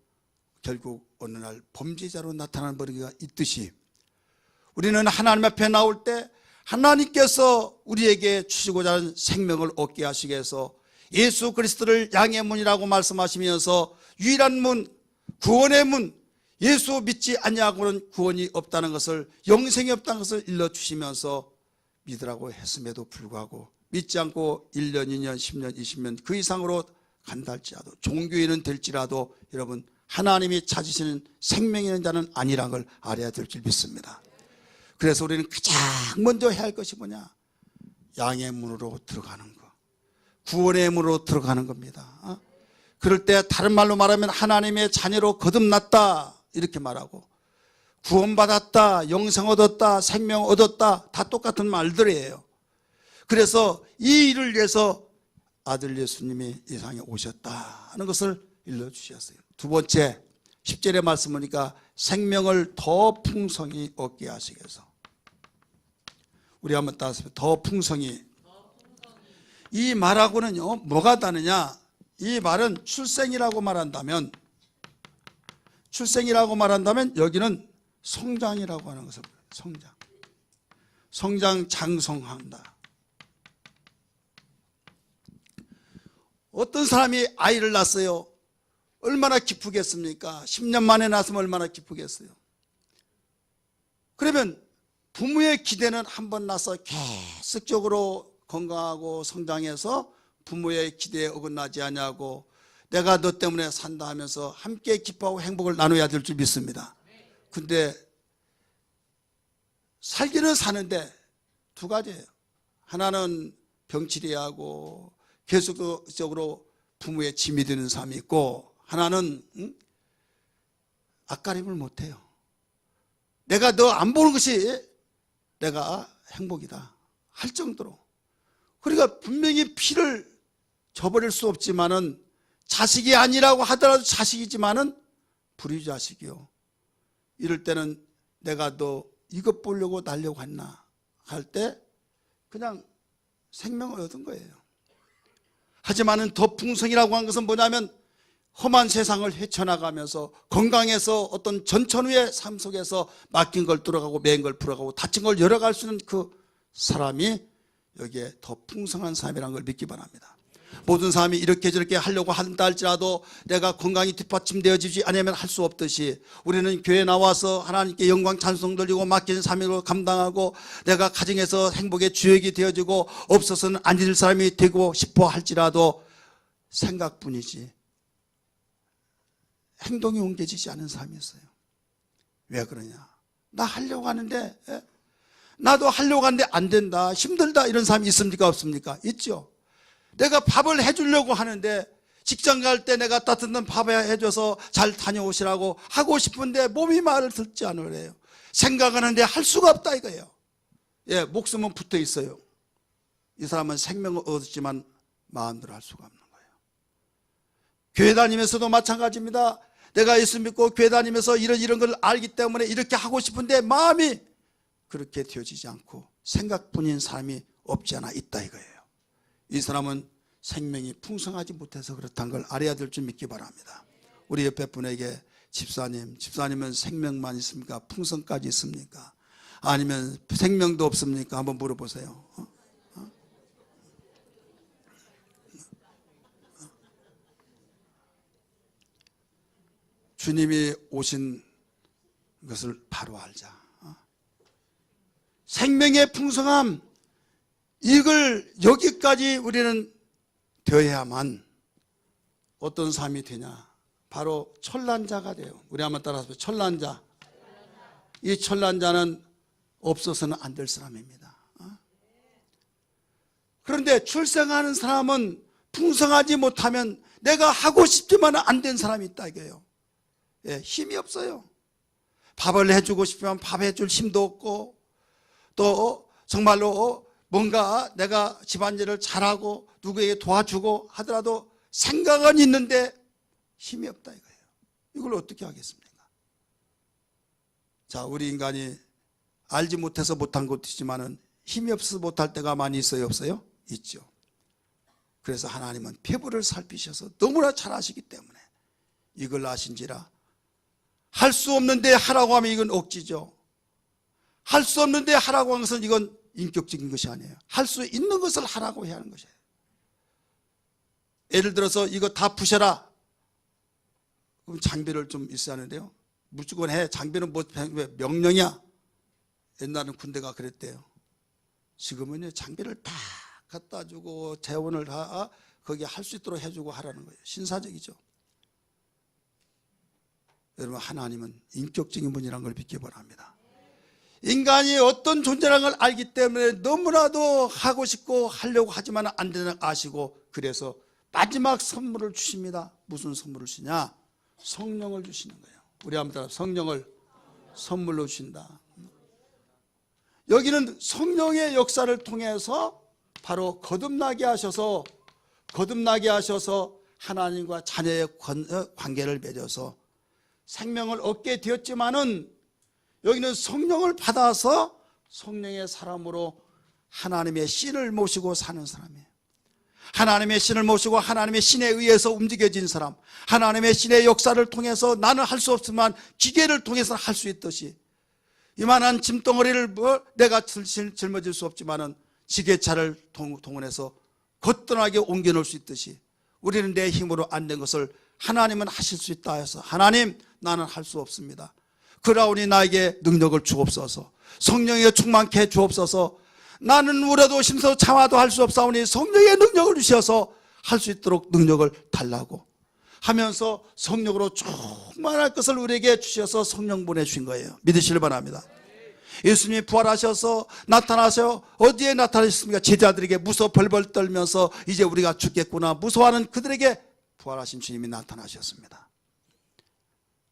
결국 어느 날 범죄자로 나타나는 버리기가 있듯이 우리는 하나님 앞에 나올 때 하나님께서 우리에게 주시고자 하는 생명을 얻게 하시기 위해서 예수 그리스도를 양의 문이라고 말씀하시면서 유일한 문, 구원의 문, 예수 믿지 아니하고는 구원이 없다는 것을, 영생이 없다는 것을 일러주시면서 믿으라고 했음에도 불구하고 믿지 않고 1년, 2년, 10년, 20년 그 이상으로 간다 할지라도, 종교인은 될지라도 여러분 하나님이 찾으시는 생명 있는 자는 아니라는 걸 알아야 될 줄 믿습니다. 그래서 우리는 가장 먼저 해야 할 것이 뭐냐? 양의 문으로 들어가는 거, 구원의 문으로 들어가는 겁니다. 그럴 때 다른 말로 말하면 하나님의 자녀로 거듭났다 이렇게 말하고, 구원받았다, 영생 얻었다, 생명 얻었다, 다 똑같은 말들이에요. 그래서 이 일을 위해서 아들 예수님이 이 세상에 오셨다는 것을 일러주셨어요. 두 번째 10절의 말씀 보니까 생명을 더 풍성히 얻게 하시기 위해서. 우리 한번 따라서 더 풍성히. 이 말하고는요 뭐가 다르냐? 이 말은 출생이라고 말한다면, 여기는 성장이라고 하는 것을, 성장 장성한다. 어떤 사람이 아이를 낳았어요. 얼마나 기쁘겠습니까? 10년 만에 낳았으면 얼마나 기쁘겠어요. 그러면 부모의 기대는 한 번 낳아서 계속적으로 건강하고 성장해서 부모의 기대에 어긋나지 않냐고, 내가 너 때문에 산다 하면서 함께 기뻐하고 행복을 나눠야 될 줄 믿습니다. 근데 살기는 사는데 두 가지예요. 하나는 병치레하고 계속적으로 부모의 짐이 되는 삶이 있고, 하나는 앞가림을 못해요. 내가 너 안 보는 것이 내가 행복이다 할 정도로. 그러니까 분명히 피를 저버릴 수 없지만은, 자식이 아니라고 하더라도 자식이지만은 불의자식이요. 이럴 때는 내가 너 이것 보려고 날려고 했나 할 때 그냥 생명을 얻은 거예요. 하지만은 더 풍성이라고 한 것은 뭐냐면, 험한 세상을 헤쳐나가면서 건강해서 어떤 전천후의 삶 속에서 맡긴 걸 뚫어가고 매인 걸 풀어가고 다친 걸 열어갈 수 있는 그 사람이 여기에 더 풍성한 삶이라는 걸 믿기 바랍니다. 모든 사람이 이렇게 저렇게 하려고 한다 할지라도 내가 건강이 뒷받침되어지지 않으면 할 수 없듯이, 우리는 교회에 나와서 하나님께 영광 찬송 돌리고 맡긴 사명을 감당하고 내가 가정에서 행복의 주역이 되어지고 없어서는 안 될 사람이 되고 싶어 할지라도 생각뿐이지 행동이 옮겨지지 않은 삶이 있어요. 왜 그러냐? 나 하려고 하는데, 나도 하려고 하는데 안 된다, 힘들다, 이런 사람이 있습니까 없습니까? 있죠. 내가 밥을 해주려고 하는데, 직장 갈 때 내가 따뜻한 밥 해줘서 잘 다녀오시라고 하고 싶은데 몸이 말을 듣지 않으래요. 생각하는데 할 수가 없다 이거예요. 예, 목숨은 붙어 있어요. 이 사람은 생명을 얻었지만 마음대로 할 수가 없는 거예요. 교회 다니면서도 마찬가지입니다. 내가 예수 믿고 교회 다니면서 이런 걸 알기 때문에 이렇게 하고 싶은데 마음이 그렇게 되어지지 않고 생각뿐인 사람이 없지 않아 있다 이거예요. 이 사람은 생명이 풍성하지 못해서 그렇다는 걸 알아야 될 줄 믿기 바랍니다. 우리 옆에 분에게 집사님은 생명만 있습니까? 풍성까지 있습니까? 아니면 생명도 없습니까? 한번 물어보세요. 주님이 오신 것을 바로 알자. 생명의 풍성함, 이걸 여기까지 우리는 되어야만 어떤 삶이 되냐? 바로 천란자가 돼요. 우리 한번 따라서 천란자. 이 천란자는 없어서는 안 될 사람입니다. 그런데 출생하는 사람은 풍성하지 못하면 내가 하고 싶지만 안 된 사람이 있다 이거예요. 예, 힘이 없어요. 밥을 해주고 싶으면 밥 해줄 힘도 없고, 또 정말로 뭔가 내가 집안일을 잘하고 누구에게 도와주고 하더라도 생각은 있는데 힘이 없다 이거예요. 이걸 어떻게 하겠습니까? 자, 우리 인간이 알지 못해서 못한 것도 있지만은 힘이 없어서 못할 때가 많이 있어요, 없어요? 있죠. 그래서 하나님은 피부를 살피셔서 너무나 잘 아시기 때문에 이걸 아신지라 할 수 없는데 하라고 하면 이건 억지죠. 할 수 없는데 하라고 하는 것은 이건 인격적인 것이 아니에요. 할 수 있는 것을 하라고 해야 하는 것이에요. 예를 들어서 이거 다 부셔라. 그럼 장비를 좀 있어야 하는데요. 무조건 해. 장비는 뭐 명령이야. 옛날에는 군대가 그랬대요. 지금은 장비를 다 갖다 주고 재원을 다 거기에 할 수 있도록 해주고 하라는 거예요. 신사적이죠. 여러분, 하나님은 인격적인 분이라는 걸 믿기 바랍니다. 인간이 어떤 존재라는 걸 알기 때문에 너무나도 하고 싶고 하려고 하지만 안 되는 걸 아시고, 그래서 마지막 선물을 주십니다. 무슨 선물을 주냐? 성령을 주시는 거예요. 우리 한번 성령을 선물로 주신다. 여기는 성령의 역사를 통해서 바로 거듭나게 하셔서 하나님과 자녀의 관계를 맺어서 생명을 얻게 되었지만은, 여기는 성령을 받아서 성령의 사람으로 하나님의 신을 모시고 사는 사람이에요. 하나님의 신을 모시고 하나님의 신에 의해서 움직여진 사람, 하나님의 신의 역사를 통해서 나는 할 수 없지만 기계를 통해서 할 수 있듯이, 이만한 짐덩어리를 내가 짊어질 수 없지만은 지게차를 동원해서 거뜬하게 옮겨놓을 수 있듯이, 우리는 내 힘으로 안 된 것을 하나님은 하실 수 있다 해서, 하나님, 나는 할 수 없습니다. 그러오니 나에게 능력을 주옵소서. 성령에 충만케 해 주옵소서. 나는 울어도 심서 참아도 할 수 없사오니 성령의 능력을 주셔서 할 수 있도록 능력을 달라고 하면서 성령으로 충만할 것을 우리에게 주셔서 성령 보내주신 거예요. 믿으시길 바랍니다. 예수님이 부활하셔서 나타나셔 어디에 나타나셨습니까? 제자들에게 무서워 벌벌 떨면서 이제 우리가 죽겠구나 무서워하는 그들에게 부활하신 주님이 나타나셨습니다.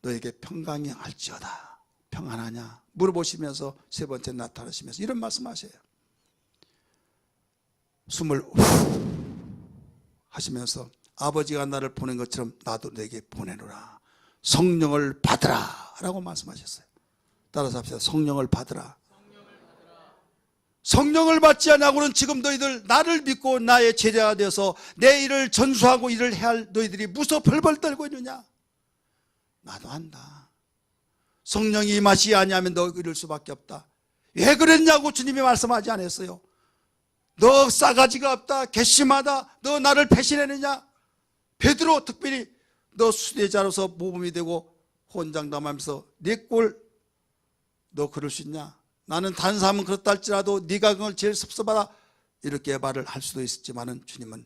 너에게 평강이 할지어다. 평안하냐? 물어보시면서 세 번째 나타나시면서 이런 말씀하세요. 숨을 후 하시면서 아버지가 나를 보낸 것처럼 나도 너에게 보내노라. 성령을 받으라 라고 말씀하셨어요. 따라서 합시다. 성령을 받으라. 성령을 받지 않고는 지금 너희들 나를 믿고 나의 제자가 되어서 내 일을 전수하고 일을 해야 할 너희들이 무서 벌벌 떨고 있느냐? 나도 안다. 성령이 임하시 아니하면 너 이럴 수밖에 없다. 왜 그랬냐고 주님이 말씀하지 않았어요. 너 싸가지가 없다, 괘씸하다, 너 나를 배신했느냐? 베드로 특별히 너 수제자로서 모범이 되고 혼장담하면서 네 꼴 너 그럴 수 있냐? 나는 다른 사람은 그렇다 할지라도 네가 그걸 제일 섭섭하다 이렇게 말을 할 수도 있었지만은 주님은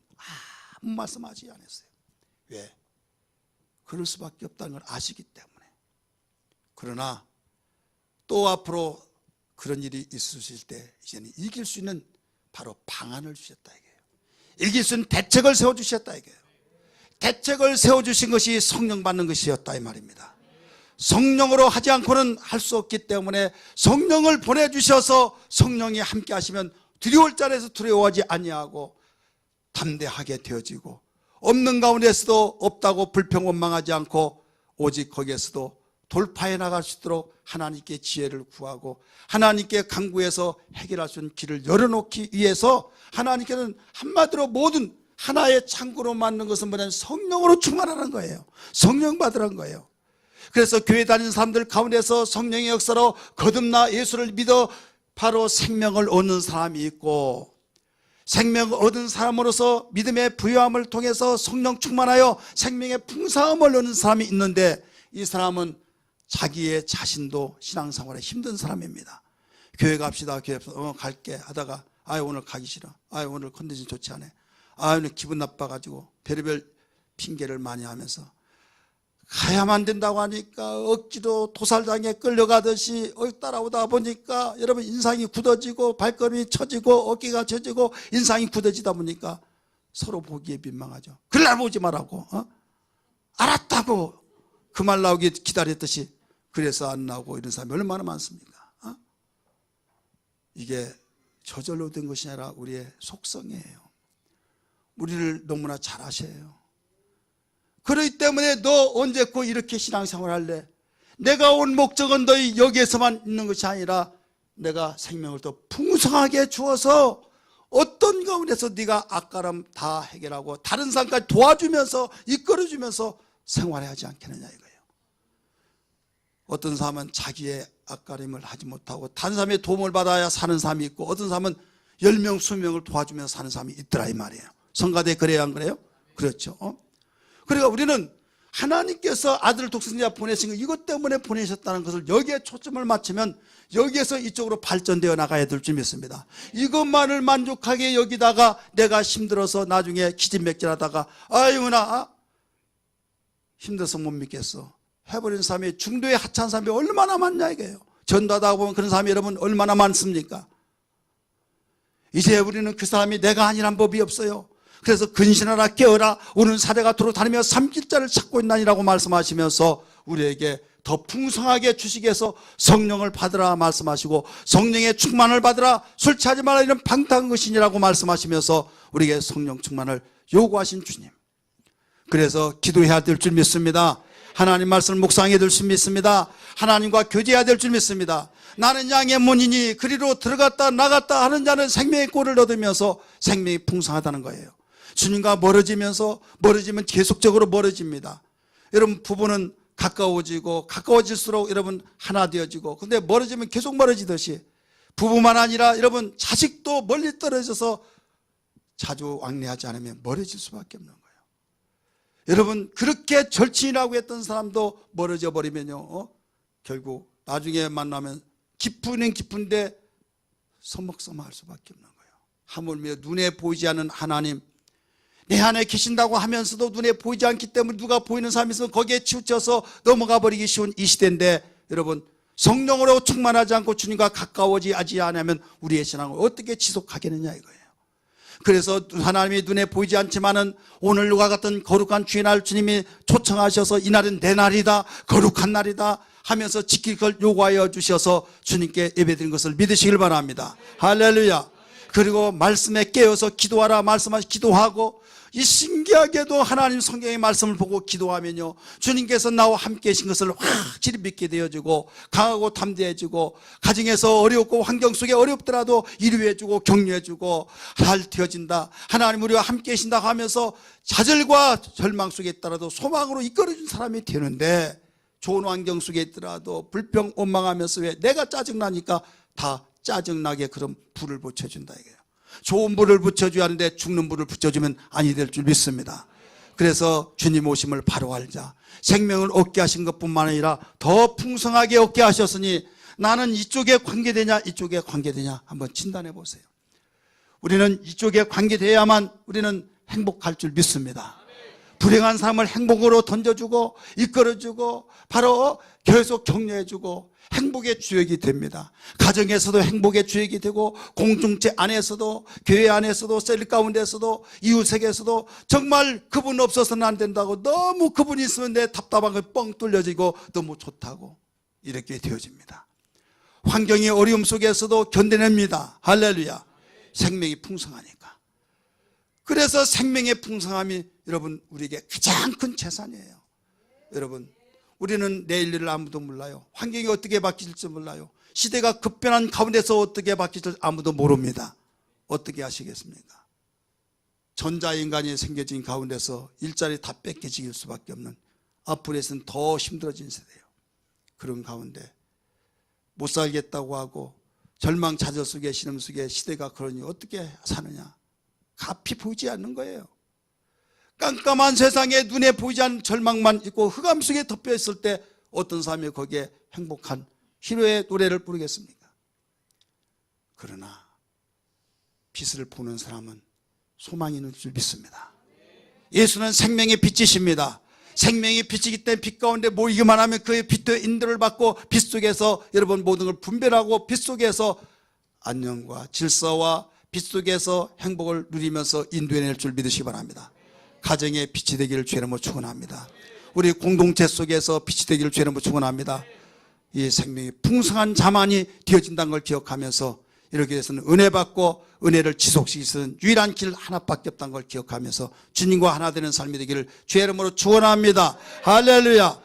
아무 말씀하지 않았어요. 왜? 그럴 수밖에 없다는 걸 아시기 때문에. 그러나 또 앞으로 그런 일이 있으실 때 이제는 이길 수 있는 바로 방안을 주셨다 이거예요. 이길 수 있는 대책을 세워주셨다 이거예요. 대책을 세워주신 것이 성령 받는 것이었다 이 말입니다. 성령으로 하지 않고는 할 수 없기 때문에 성령을 보내주셔서 성령이 함께 하시면 두려울 자리에서 두려워하지 아니하고 담대하게 되어지고, 없는 가운데서도 없다고 불평원망하지 않고 오직 거기에서도 돌파해 나갈 수 있도록 하나님께 지혜를 구하고 하나님께 간구해서 해결할 수 있는 길을 열어놓기 위해서 하나님께는 한마디로 모든 하나의 창구로 만든 것은 뭐냐면 성령으로 충만하는 거예요. 성령 받으라는 거예요. 그래서 교회 다니는 사람들 가운데서 성령의 역사로 거듭나 예수를 믿어 바로 생명을 얻는 사람이 있고, 생명을 얻은 사람으로서 믿음의 부요함을 통해서 성령 충만하여 생명의 풍성함을 얻는 사람이 있는데, 이 사람은 자기의 자신도 신앙생활에 힘든 사람입니다. 교회 갑시다, 교회 갈게 하다가 오늘 가기 싫어, 오늘 컨디션 좋지 않아, 오늘 기분 나빠가지고 별의별 핑계를 많이 하면서 가야만 된다고 하니까 억지로 도살장에 끌려가듯이 따라오다 보니까 여러분 인상이 굳어지고 발걸음이 처지고 어깨가 처지고 인상이 굳어지다 보니까 서로 보기에 민망하죠. 그날 보지 말라고, 알았다고 그 말 나오기 기다렸듯이 그래서 안 나오고 이런 사람이 얼마나 많습니까? 이게 저절로 된 것이 아니라 우리의 속성이에요. 우리를 너무나 잘 아셔요. 그렇기 때문에 너 언제 꼭 이렇게 신앙생활 할래? 내가 온 목적은 너희 여기에서만 있는 것이 아니라 내가 생명을 더 풍성하게 주어서 어떤 가운데서 네가 악가람 다 해결하고 다른 사람까지 도와주면서 이끌어주면서 생활해야 하지 않겠느냐 이거예요. 어떤 사람은 자기의 악가림을 하지 못하고 다른 사람의 도움을 받아야 사는 사람이 있고 어떤 사람은 10명, 20명을 도와주면서 사는 사람이 있더라 이 말이에요. 성가대 그래요 안 그래요? 그렇죠. 그러니까 우리는 하나님께서 아들을 독생자 보내신 거 이것 때문에 보내셨다는 것을 여기에 초점을 맞추면 여기에서 이쪽으로 발전되어 나가야 될 줄 믿습니다. 이것만을 만족하게 여기다가 내가 힘들어서 나중에 기진맥진하다가 나 힘들어서 못 믿겠어 해버린 사람이 중도에 하찮은 사람이 얼마나 많냐 이거예요. 전도하다 보면 그런 사람이 여러분 얼마나 많습니까? 이제 우리는 그 사람이 내가 아니란 법이 없어요. 그래서 근신하라 깨어라 오는 사대가 도로 다니며 삼킬자를 찾고 있나니라고 말씀하시면서 우리에게 더 풍성하게 주시기위해서 성령을 받으라 말씀하시고 성령의 충만을 받으라 술 취하지 말라 이런 방탕한 것이니라고 말씀하시면서 우리에게 성령 충만을 요구하신 주님. 그래서 기도해야 될 줄 믿습니다. 하나님 말씀을 묵상해야 될 줄 믿습니다. 하나님과 교제해야 될 줄 믿습니다. 나는 양의 문이니 그리로 들어갔다 나갔다 하는 자는 생명의 꼴을 얻으면서 생명이 풍성하다는 거예요. 주님과 멀어지면 계속적으로 멀어집니다. 여러분 부부는 가까워질수록 여러분 하나 되어지고 근데 멀어지면 계속 멀어지듯이 부부만 아니라 여러분 자식도 멀리 떨어져서 자주 왕래하지 않으면 멀어질 수밖에 없는 거예요. 여러분 그렇게 절친이라고 했던 사람도 멀어져 버리면요 결국 나중에 만나면 깊으면 깊은데 서먹서먹할 수밖에 없는 거예요. 하물며 눈에 보이지 않는 하나님 내 안에 계신다고 하면서도 눈에 보이지 않기 때문에 누가 보이는 사람이 있으면 거기에 치우쳐서 넘어가 버리기 쉬운 이 시대인데 여러분 성령으로 충만하지 않고 주님과 가까워지지 않으면 우리의 신앙을 어떻게 지속하겠느냐 이거예요. 그래서 하나님이 눈에 보이지 않지만은 오늘과 같은 거룩한 주의 날 주님이 초청하셔서 이날은 내 날이다 거룩한 날이다 하면서 지킬 걸 요구하여 주셔서 주님께 예배드린 것을 믿으시길 바랍니다. 할렐루야. 그리고 말씀에 깨어서 기도하라 말씀하시 기도하고 이 신기하게도 하나님 성경의 말씀을 보고 기도하면요 주님께서 나와 함께 계신 것을 확실히 믿게 되어지고 강하고 담대해지고 가정에서 어렵고 환경 속에 어렵더라도 위로해주고 격려해주고 잘 되어진다. 하나님 우리와 함께 계신다고 하면서 좌절과 절망 속에 있더라도 소망으로 이끌어준 사람이 되는데 좋은 환경 속에 있더라도 불평 원망하면서 왜 내가 짜증나니까 다 짜증나게 그런 불을 붙여준다 이거예요. 좋은 불을 붙여줘야 하는데 죽는 불을 붙여주면 아니 될 줄 믿습니다. 그래서 주님 오심을 바로 알자. 생명을 얻게 하신 것뿐만 아니라 더 풍성하게 얻게 하셨으니 나는 이쪽에 관계되냐 이쪽에 관계되냐 한번 진단해 보세요. 우리는 이쪽에 관계돼야만 우리는 행복할 줄 믿습니다. 불행한 사람을 행복으로 던져주고 이끌어주고 바로 계속 격려해주고 행복의 주역이 됩니다. 가정에서도 행복의 주역이 되고 공동체 안에서도 교회 안에서도 셀 가운데서도 이웃에게서도 정말 그분 없어서는 안 된다고 너무 그분이 있으면 내 답답한 거 뻥 뚫려지고 너무 좋다고 이렇게 되어집니다. 환경의 어려움 속에서도 견뎌냅니다. 할렐루야. 생명이 풍성하니까. 그래서 생명의 풍성함이 여러분 우리에게 가장 큰 재산이에요. 여러분 우리는 내일 일을 아무도 몰라요. 환경이 어떻게 바뀔지 몰라요. 시대가 급변한 가운데서 어떻게 바뀔지 아무도 모릅니다. 어떻게 하시겠습니까? 전자인간이 생겨진 가운데서 일자리 다 뺏겨질 수밖에 없는 앞으로에서는 더 힘들어진 세대예요. 그런 가운데 못 살겠다고 하고 절망 좌절 속에 신음 속에 시대가 그러니 어떻게 사느냐. 앞이 보이지 않는 거예요. 깜깜한 세상에 눈에 보이지 않는 절망만 있고 흑암 속에 덮여 있을 때 어떤 사람이 거기에 행복한 희로의 노래를 부르겠습니까? 그러나 빛을 보는 사람은 소망이 있는 줄 믿습니다. 예수는 생명의 빛이십니다. 생명의 빛이기 때문에 빛 가운데 모이기만 하면 그의 빛의 인도를 받고 빛 속에서 여러분 모든 걸 분별하고 빛 속에서 안녕과 질서와 빛 속에서 행복을 누리면서 인도해낼 줄 믿으시기 바랍니다. 가정의 빛이 되기를 주의 이름으로 축원합니다. 우리 공동체 속에서 빛이 되기를 주의 이름으로 축원합니다. 이 생명이 풍성한 자만이 되어진다는 걸 기억하면서 이렇게 해서는 은혜 받고 은혜를 지속시킬 수 있는 유일한 길 하나밖에 없다는 걸 기억하면서 주님과 하나 되는 삶이 되기를 주의 이름으로 축원합니다. 할렐루야.